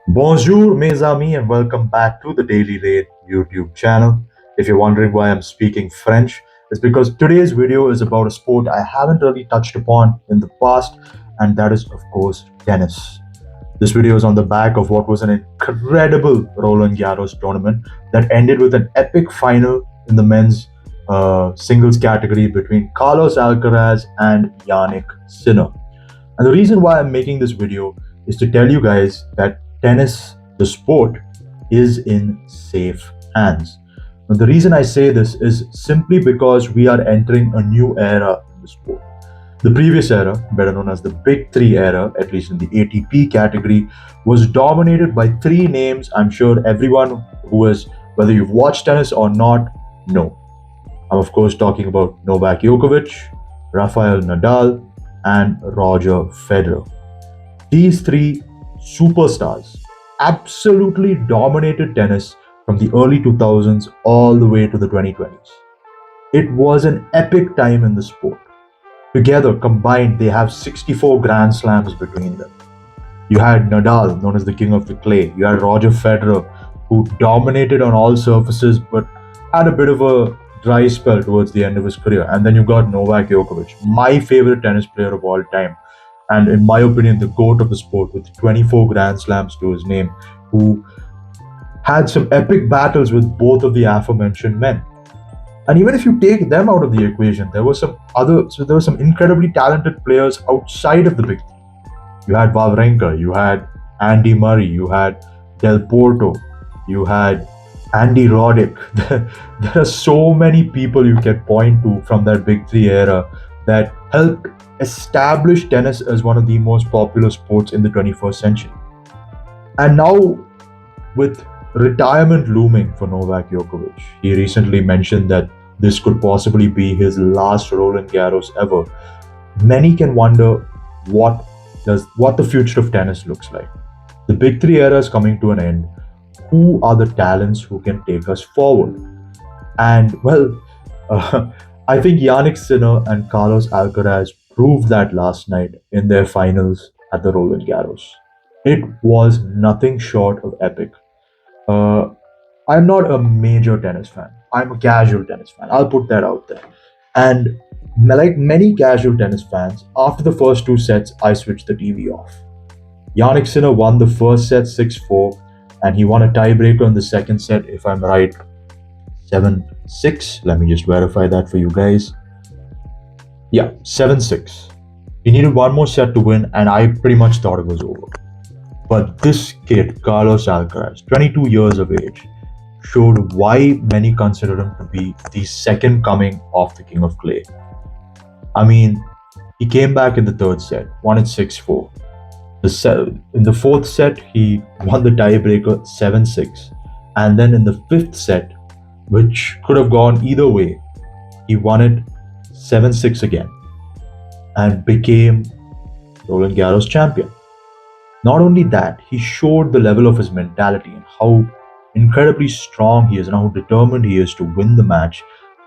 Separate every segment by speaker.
Speaker 1: Bonjour, mes amis, and welcome back to the Daily Raid YouTube channel. If you're wondering why I'm speaking French, it's because today's video is about a sport I haven't really touched upon in the past, and that is, of course, tennis. This video is on the back of what was an incredible Roland Garros tournament that ended with an epic final in the men's singles category between Carlos Alcaraz and Yannick Sinner. And the reason why I'm making this video is to tell you guys that tennis, the sport, is in safe hands. Now, the reason I say this is simply because we are entering a new era in the sport. The previous era, better known as the Big Three era, at least in the ATP category, was dominated by three names I'm sure everyone who is, whether you've watched tennis or not, know. I'm, of course, talking about Novak Djokovic, Rafael Nadal, and Roger Federer. These three superstars absolutely dominated tennis from the early 2000s all the way to the 2020s. It was an epic time in the sport. Together, combined, they have 64 Grand Slams between them. You had Nadal, known as the king of the clay. You had Roger Federer, who dominated on all surfaces but had a bit of a dry spell towards the end of his career. And then you got Novak Djokovic, my favorite tennis player of all time. And in my opinion, the GOAT of the sport with 24 Grand Slams to his name, who had some epic battles with both of the aforementioned men. And even if you take them out of the equation, there were some incredibly talented players outside of the big three. You had Wawrinka, you had Andy Murray, you had Del Porto, you had Andy Roddick. There are so many people you can point to from that Big Three era that helped establish tennis as one of the most popular sports in the 21st century. And now, with retirement looming for Novak Djokovic, he recently mentioned that this could possibly be his last Roland Garros ever. Many can wonder what the future of tennis looks like. The Big Three era is coming to an end. Who are the talents who can take us forward? And well, I think Yannick Sinner and Carlos Alcaraz proved that last night in their finals at the Roland Garros. It was nothing short of epic. Uh, I'm not a major tennis fan. I'm a casual tennis fan. I'll put that out there. And like many casual tennis fans, after the first two sets, I switched the TV off. Yannick Sinner won the first set 6-4, and he won a tiebreaker in the second set, if I'm right, 7-6. Let me just verify that for you guys. Yeah, 7-6. He needed one more set to win, and I pretty much thought it was over. But this kid, Carlos Alcaraz, 22 years of age, showed why many consider him to be the second coming of the King of Clay. I mean, he came back in the third set, won it 6-4. In the fourth set, he won the tiebreaker 7-6. And then in the fifth set, which could have gone either way, he won it 7-6 again and became Roland Garros champion. Not only that, he showed the level of his mentality and how incredibly strong he is and how determined he is to win the match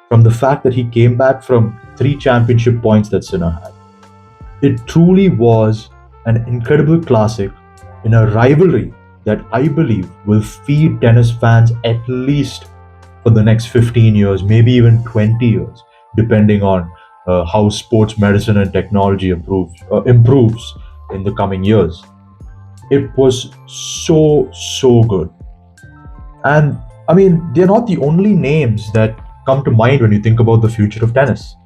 Speaker 1: from the fact that he came back from three championship points that Sinner had. It truly was an incredible classic in a rivalry that I believe will feed tennis fans at least for the next 15 years, maybe even 20 years, depending on how sports medicine and technology improves in the coming years. It was so good. And I mean, they're not the only names that come to mind when you think about the future of tennis.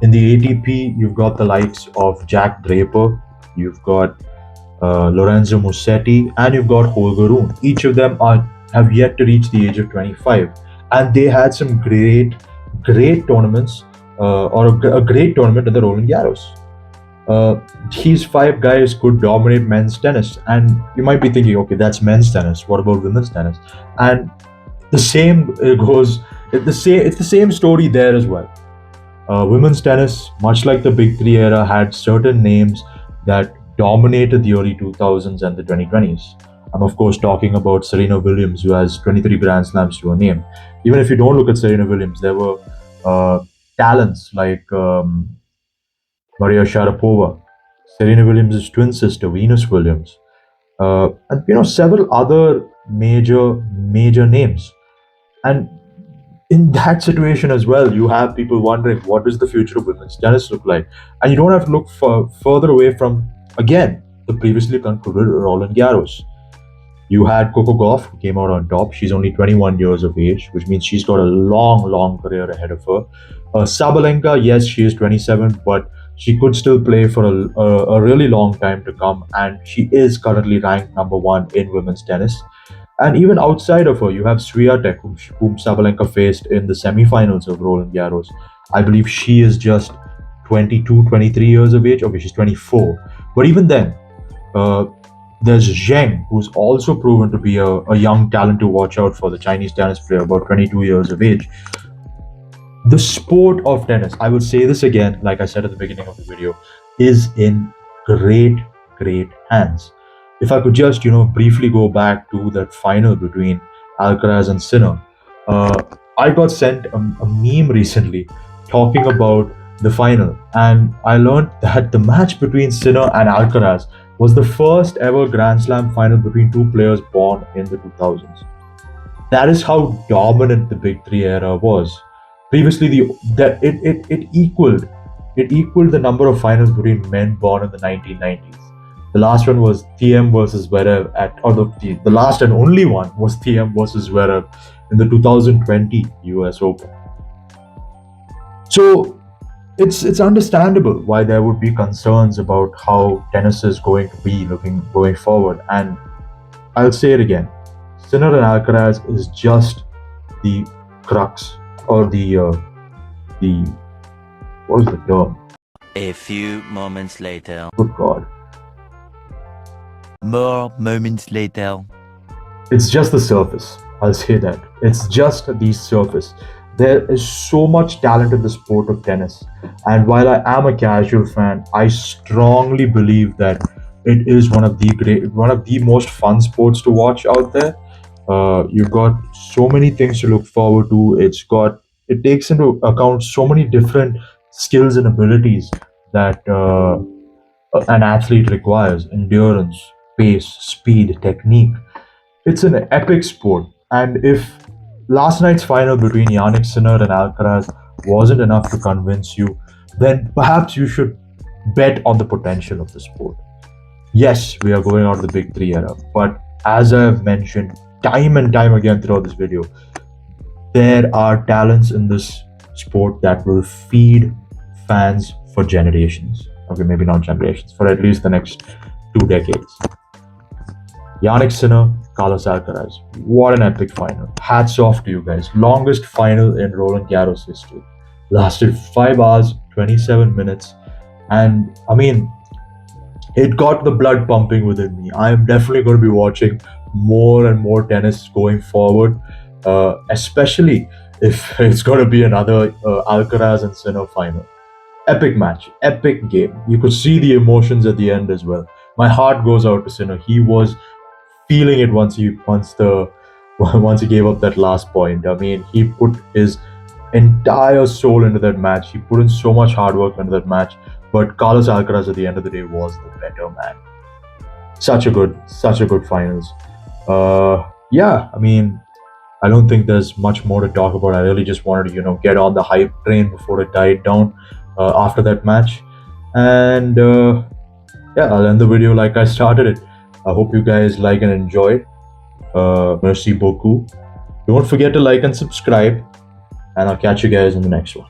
Speaker 1: In the ATP, you've got the likes of Jack Draper, you've got Lorenzo Musetti, and you've got Holger Rune. Each of them have yet to reach the age of 25, and they had some great tournaments, or a great tournament at the Roland Garros. These five guys could dominate men's tennis, and you might be thinking, okay, that's men's tennis. What about women's tennis? And the same goes. It's the same story there as well. Women's tennis, much like the Big Three era, had certain names that dominated the early 2000s and the 2020s. I'm, of course, talking about Serena Williams, who has 23 Grand Slams to her name. Even if you don't look at Serena Williams, there were talents like Maria Sharapova, Serena Williams' twin sister, Venus Williams. and several other major names. And in that situation as well, you have people wondering what does the future of women's tennis look like, and you don't have to look further away from, again, the previously concluded Roland Garros. You had Coco Gauff, who came out on top. She's only 21 years of age, which means she's got a long career ahead of her. Sabalenka, yes, she is 27, but she could still play for a really long time to come, and she is currently ranked number one in women's tennis. And even outside of her, you have Swiatek, whom Sabalenka faced in the semifinals of Roland Garros. I believe she is just 22, 23 years of age. Okay, she's 24. But even then, uh, there's Zheng, who's also proven to be a young talent to watch out for, the Chinese tennis player, about 22 years of age. The sport of tennis, I will say this again, like I said at the beginning of the video, is in great hands. If I could just, briefly go back to that final between Alcaraz and Sinner, uh, I got sent a meme recently talking about the final, and I learned that the match between Sinner and Alcaraz was the first ever Grand Slam final between two players born in the 2000s. That is how dominant the Big Three era was. Previously, it equaled the number of finals between men born in the 1990s. The last one was TM versus Zverev the last and only one was TM versus Zverev in the 2020 US Open. So it's understandable why there would be concerns about how tennis is going to be looking going forward. And I'll say it again, Sinner and Alcaraz is just the crux, or the what is the term?
Speaker 2: A few moments later.
Speaker 1: Good God.
Speaker 2: More moments later.
Speaker 1: It's just the surface. I'll say that. It's just the surface. There is so much talent in the sport of tennis. And while I am a casual fan, I strongly believe that it is one of the most fun sports to watch out there. You've got so many things to look forward to. It takes into account so many different skills and abilities that an athlete requires: endurance, pace, speed, technique. It's an epic sport. And if last night's final between Yannick Sinner and Alcaraz wasn't enough to convince you, then perhaps you should bet on the potential of the sport. Yes, we are going out of the Big Three era, but as I've mentioned time and time again throughout this video, there are talents in this sport that will feed fans for generations. Okay, maybe not generations, for at least the next 2 decades. Yannick Sinner, Carlos Alcaraz. What an epic final. Hats off to you guys. Longest final in Roland Garros history. Lasted 5 hours, 27 minutes. And I mean, it got the blood pumping within me. I am definitely going to be watching more and more tennis going forward, especially if it's going to be another Alcaraz and Sinner final. Epic match, epic game. You could see the emotions at the end as well. My heart goes out to Sinner. He was feeling it once he gave up that last point. I mean, he put his entire soul into that match. He put in so much hard work into that match. But Carlos Alcaraz at the end of the day was the better man. Such a good finals. Yeah, I mean, I don't think there's much more to talk about. I really just wanted to, get on the hype train before it died down after that match. And yeah, I'll end the video like I started it. I hope you guys like and enjoy. Merci beaucoup. Don't forget to like and subscribe. And I'll catch you guys in the next one.